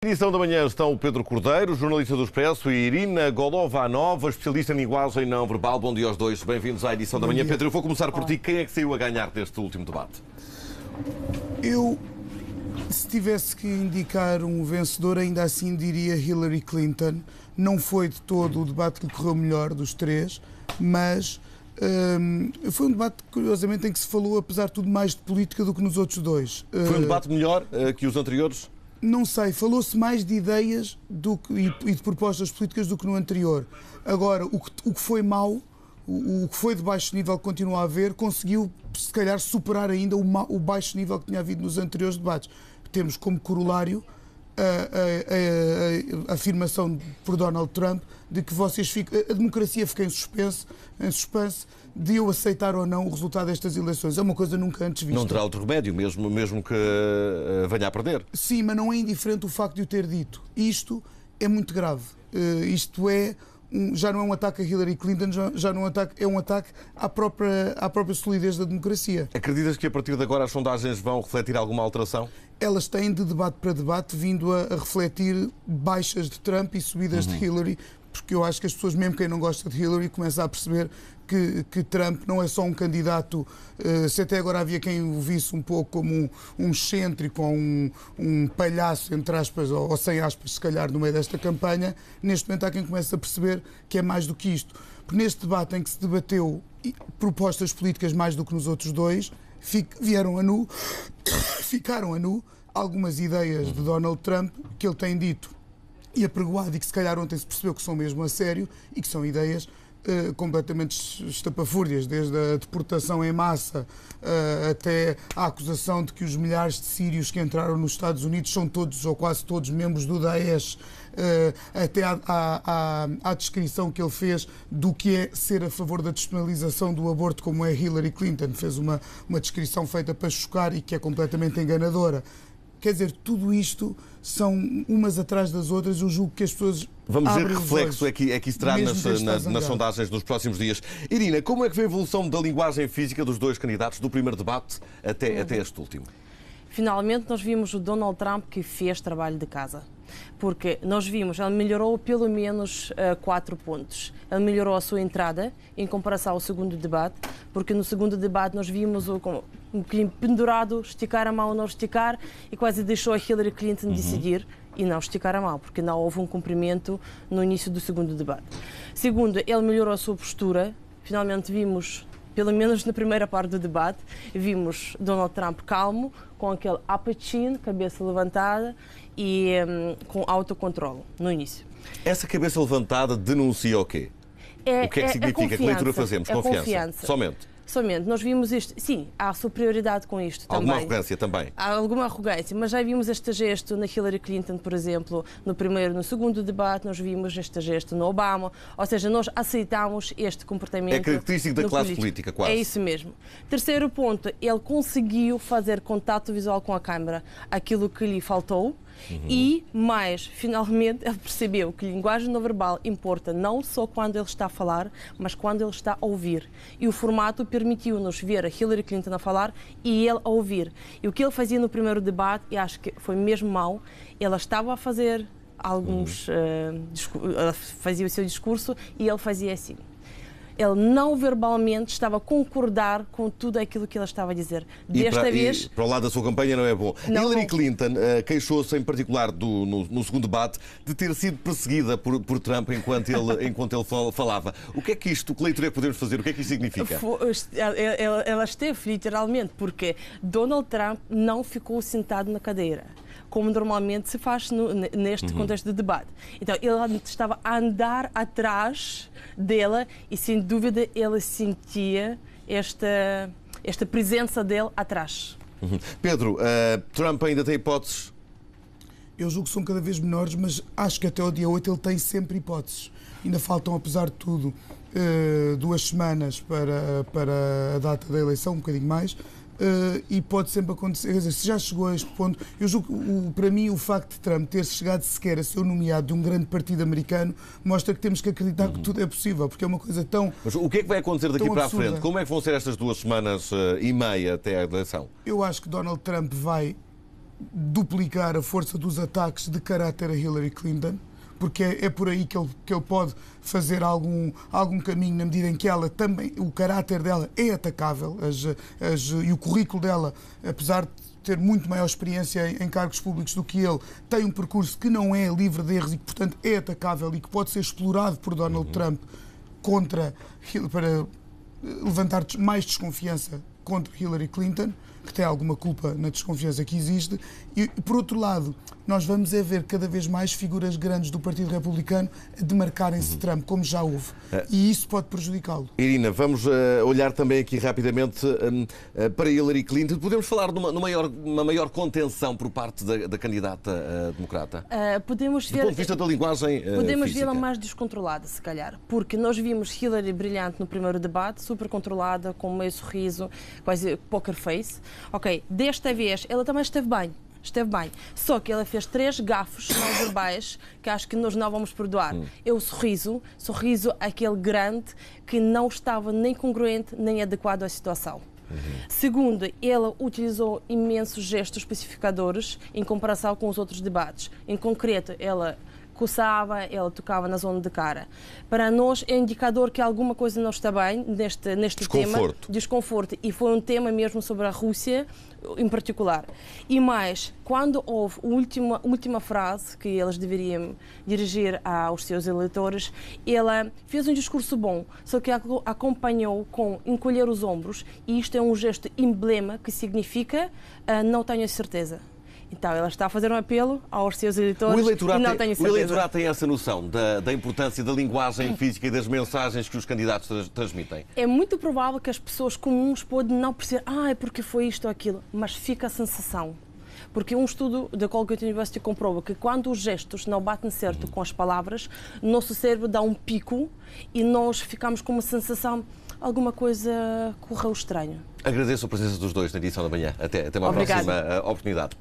Na edição da manhã estão o Pedro Cordeiro, jornalista do Expresso, e Irina Golovanova, especialista em linguagem não verbal. Bom dia aos dois, bem-vindos à edição da manhã. Pedro, eu vou começar por ti. Quem é que saiu a ganhar deste último debate? Se tivesse que indicar um vencedor, ainda assim diria Hillary Clinton. Não foi de todo o debate que lhe correu melhor dos três, mas foi um debate, curiosamente, em que se falou, apesar de tudo, mais de política do que nos outros dois. Foi um debate melhor que os anteriores? Não sei, falou-se mais de ideias e de propostas políticas do que no anterior. Agora, o que foi mau, o que foi de baixo nível que continua a haver, conseguiu, se calhar, superar ainda o baixo nível que tinha havido nos anteriores debates. Temos como corolário a afirmação por Donald Trump de que a democracia fica em suspense de eu aceitar ou não o resultado destas eleições. É uma coisa nunca antes vista. Não terá outro remédio, mesmo que venha a perder. Sim, mas não é indiferente o facto de o ter dito. Isto é muito grave. Já não é um ataque a Hillary Clinton, já não é um ataque à própria solidez da democracia. Acreditas que a partir de agora as sondagens vão refletir alguma alteração? Elas têm, de debate para debate, vindo a refletir baixas de Trump e subidas de Hillary, porque eu acho que as pessoas, mesmo quem não gosta de Hillary, começam a perceber que Trump não é só um candidato. Se até agora havia quem o visse um pouco como um excêntrico ou um palhaço, entre aspas, ou sem aspas, se calhar, no meio desta campanha, neste momento há quem comece a perceber que é mais do que isto. Porque neste debate em que se debateu propostas políticas mais do que nos outros dois, ficaram a nu algumas ideias de Donald Trump que ele tem dito e apregoado e que se calhar ontem se percebeu que são mesmo a sério e que são ideias completamente estapafúrdias, desde a deportação em massa até a acusação de que os milhares de sírios que entraram nos Estados Unidos são todos ou quase todos membros do Daesh, até à descrição que ele fez do que é ser a favor da despenalização do aborto, como é Hillary Clinton. Fez uma descrição feita para chocar e que é completamente enganadora. Quer dizer, tudo isto são umas atrás das outras. Eu julgo que as pessoas... Vamos ver que reflexo é que isso terá nas sondagens nos próximos dias. Irina, como é que vê a evolução da linguagem física dos dois candidatos do primeiro debate até este último? Finalmente nós vimos o Donald Trump que fez trabalho de casa. Porque nós vimos, ele melhorou pelo menos 4 pontos. Ele melhorou a sua entrada em comparação ao segundo debate, porque no segundo debate nós vimos um bocadinho pendurado, esticar a mão ou não esticar, e quase deixou a Hillary Clinton decidir e não esticar a mão, porque não houve um cumprimento no início do segundo debate. Segundo, ele melhorou a sua postura. Finalmente vimos, pelo menos na primeira parte do debate, vimos Donald Trump calmo, com aquele upper chin, cabeça levantada e com autocontrole no início. Essa cabeça levantada denuncia o quê? O que é que significa? Que leitura fazemos? Confiança. Somente. Nós vimos isto. Sim, há superioridade com isto também. Alguma arrogância também. Há alguma arrogância, mas já vimos este gesto na Hillary Clinton, por exemplo, no segundo debate, nós vimos este gesto no Obama. Ou seja, nós aceitamos este comportamento. É característico da classe política, quase. É isso mesmo. Terceiro ponto, ele conseguiu fazer contato visual com a câmara, aquilo que lhe faltou. E mais, finalmente, ele percebeu que a linguagem não verbal importa não só quando ele está a falar, mas quando ele está a ouvir. E o formato permitiu-nos ver a Hillary Clinton a falar e ele a ouvir. E o que ele fazia no primeiro debate, e acho que foi mesmo mau, ele estava a fazer fazia o seu discurso e ele fazia assim. Ele não verbalmente estava a concordar com tudo aquilo que ele estava a dizer. Desta vez... para o lado da sua campanha não é bom. Não, Hillary Clinton queixou-se, em particular, no segundo debate, de ter sido perseguida por Trump enquanto ele falava. O que é que isto, que leitura é que podemos fazer? O que é que isto significa? Ela esteve, literalmente, porque Donald Trump não ficou sentado na cadeira, como normalmente se faz neste contexto de debate. Então, ele estava a andar atrás dela e, sem dúvida, ele sentia esta presença dele atrás. Pedro, Trump ainda tem hipóteses? Eu julgo que são cada vez menores, mas acho que até o dia 8 ele tem sempre hipóteses. Ainda faltam, apesar de tudo, 2 semanas para a data da eleição, um bocadinho mais. E pode sempre acontecer, quer dizer, se já chegou a este ponto, eu julgo que para mim o facto de Trump ter chegado sequer a ser nomeado de um grande partido americano mostra que temos que acreditar que tudo é possível, porque é uma coisa tão... Mas o que é que vai acontecer daqui para a absurda. frente? Como é que vão ser estas 2 semanas e meia até a eleição? Eu acho que Donald Trump vai duplicar a força dos ataques de caráter a Hillary Clinton, porque é por aí que ele pode fazer algum caminho, na medida em que ela também, o caráter dela é atacável e o currículo dela, apesar de ter muito maior experiência em cargos públicos do que ele, tem um percurso que não é livre de erros e que, portanto, é atacável e que pode ser explorado por Donald Trump para levantar mais desconfiança contra Hillary Clinton, que tem alguma culpa na desconfiança que existe, e, por outro lado, nós vamos ver cada vez mais figuras grandes do Partido Republicano a demarcarem-se de Trump, como já houve, e isso pode prejudicá-lo. Irina, vamos olhar também aqui rapidamente para Hillary Clinton. Podemos falar de uma maior contenção por parte da candidata democrata? Podemos ver, do ponto de vista da linguagem podemos física. vê-la mais descontrolada, se calhar, porque nós vimos Hillary brilhante no primeiro debate, super controlada, com meio sorriso, quase poker face. Ok, desta vez ela também esteve bem, só que ela fez 3 gafos não verbais que acho que nós não vamos perdoar. É o sorriso aquele grande que não estava nem congruente nem adequado à situação. Segundo, ela utilizou imensos gestos especificadores em comparação com os outros debates. Em concreto, ela coçava, ela tocava na zona de cara. Para nós é indicador que alguma coisa não está bem neste tema. Desconforto. E foi um tema mesmo sobre a Rússia em particular. E mais, quando houve a última frase que eles deveriam dirigir aos seus eleitores, ela fez um discurso bom, só que acompanhou com encolher os ombros, e isto é um gesto emblema que significa não tenho certeza. Então, ela está a fazer um apelo aos seus eleitores e não tenho certeza. O eleitorado tem essa noção da importância da linguagem física e das mensagens que os candidatos transmitem? É muito provável que as pessoas comuns podem não perceber é porque foi isto ou aquilo, mas fica a sensação. Porque um estudo da Colgate University comprova que quando os gestos não batem certo com as palavras, nosso cérebro dá um pico e nós ficamos com uma sensação, alguma coisa correu estranho. Agradeço a presença dos dois na edição da manhã. Até uma próxima oportunidade.